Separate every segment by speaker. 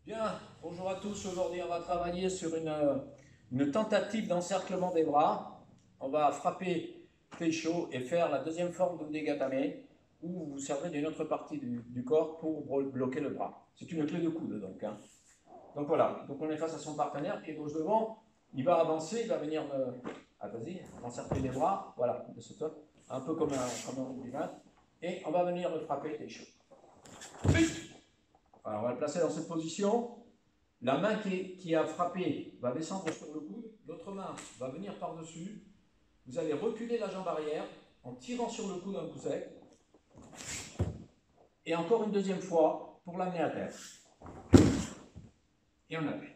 Speaker 1: Bien, bonjour à tous. Aujourd'hui, on va travailler sur une tentative d'encerclement des bras. On va frapper Teisho et faire la deuxième forme d'Udegatame, où vous vous servez d'une autre partie du corps pour bloquer le bras. C'est une clé de coude, donc. Donc voilà, donc on est face à son partenaire, pied gauche devant. Il va avancer, il va venir vas-y, encercler les bras, voilà, de ce top, un peu comme un rugbyman. Et on va venir le frapper Teisho. Alors, on va le placer dans cette position. La main qui a frappé va descendre sur le coude, l'autre main va venir par-dessus. Vous allez reculer la jambe arrière en tirant sur le coude un coup sec. Et encore une deuxième fois pour l'amener à terre. Et on appuie.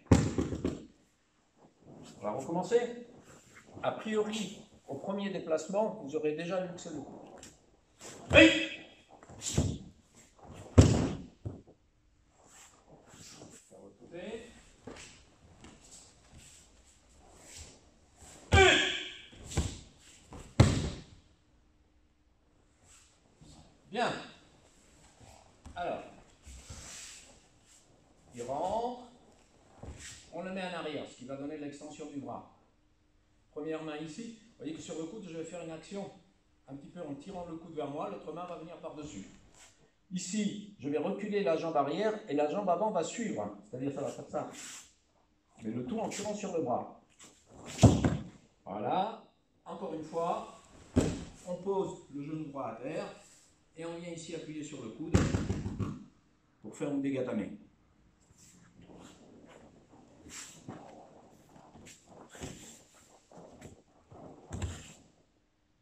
Speaker 1: On va recommencer. A priori, au premier déplacement, vous aurez déjà luxé le coude. Oui. Bien. Alors, il rentre, on le met en arrière, ce qui va donner l'extension du bras. Première main ici, vous voyez que sur le coude, je vais faire une action un petit peu en tirant le coude vers moi, l'autre main va venir par-dessus. Ici, je vais reculer la jambe arrière et la jambe avant va suivre, c'est-à-dire ça va faire ça. Mais le tout en tirant sur le bras. Voilà, encore une fois, on pose le genou droit à terre et on vient ici appuyer sur le coude pour faire un Udegatame.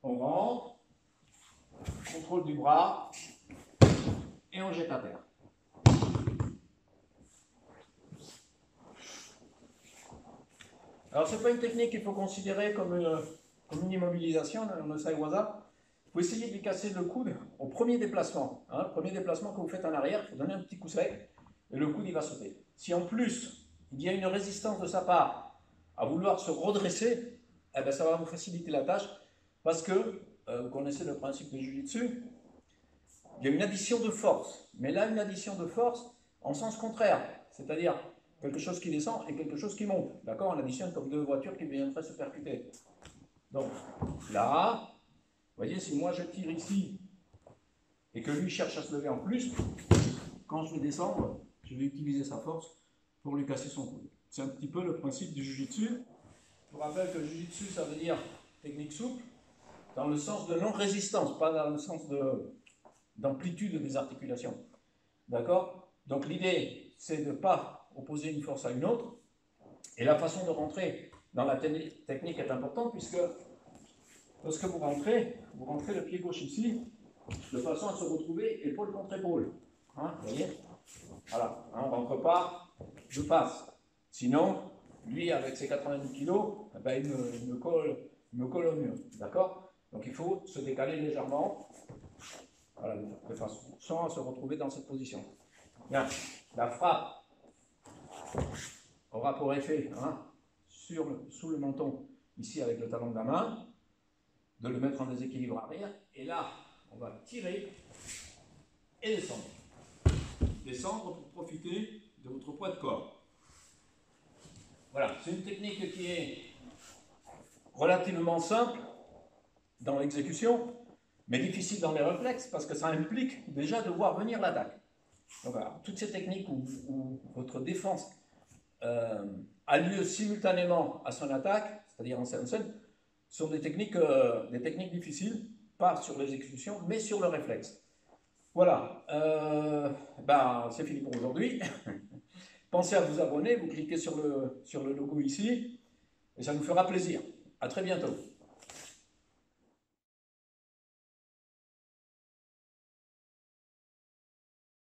Speaker 1: On rentre, contrôle du bras et on jette à terre. Alors ce n'est pas une technique qu'il faut considérer comme une immobilisation, le Saiwaza. Il faut essayer de lui casser le coude au premier déplacement. Hein, le premier déplacement que vous faites en arrière, il faut donner un petit coup sec et le coude il va sauter. Si en plus il y a une résistance de sa part à vouloir se redresser, eh bien, ça va vous faciliter la tâche parce que vous connaissez le principe de Jiu-Jitsu, il y a une addition de force. Mais là, une addition de force en sens contraire, c'est-à-dire quelque chose qui descend et quelque chose qui monte. D'accord? On additionne comme deux voitures qui viendraient se percuter. Donc là, vous voyez, si moi je tire ici et que lui cherche à se lever en plus, quand je vais descendre, je vais utiliser sa force pour lui casser son coude. C'est un petit peu le principe du Jiu-Jitsu. Je vous rappelle que le Jiu-Jitsu, ça veut dire technique souple, dans le sens de non-résistance, pas dans le sens d'amplitude des articulations. D'accord? Donc l'idée, c'est de ne pas opposer une force à une autre. Et la façon de rentrer dans la technique est importante puisque lorsque vous rentrez le pied gauche ici, de façon à se retrouver épaule contre épaule. Hein, vous voyez? Voilà, hein, on ne rentre pas de face. Sinon, lui, avec ses 90 kg, eh ben, il me colle au mur. D'accord? Donc il faut se décaler légèrement, voilà, de façon à se retrouver dans cette position. Bien, la frappe aura pour effet, hein, sous le menton, ici avec le talon de la main, de le mettre en déséquilibre arrière. Et là, on va tirer et descendre. Descendre pour profiter de votre poids de corps. Voilà, c'est une technique qui est relativement simple dans l'exécution, mais difficile dans les réflexes parce que ça implique déjà de voir venir l'attaque. Donc voilà, toutes ces techniques où votre défense a lieu simultanément à son attaque, c'est-à-dire en scène, sont des techniques difficiles, pas sur l'exécution, mais sur le réflexe. Voilà, c'est fini pour aujourd'hui. Pensez à vous abonner, vous cliquez sur le logo ici, et ça nous fera plaisir. À très bientôt.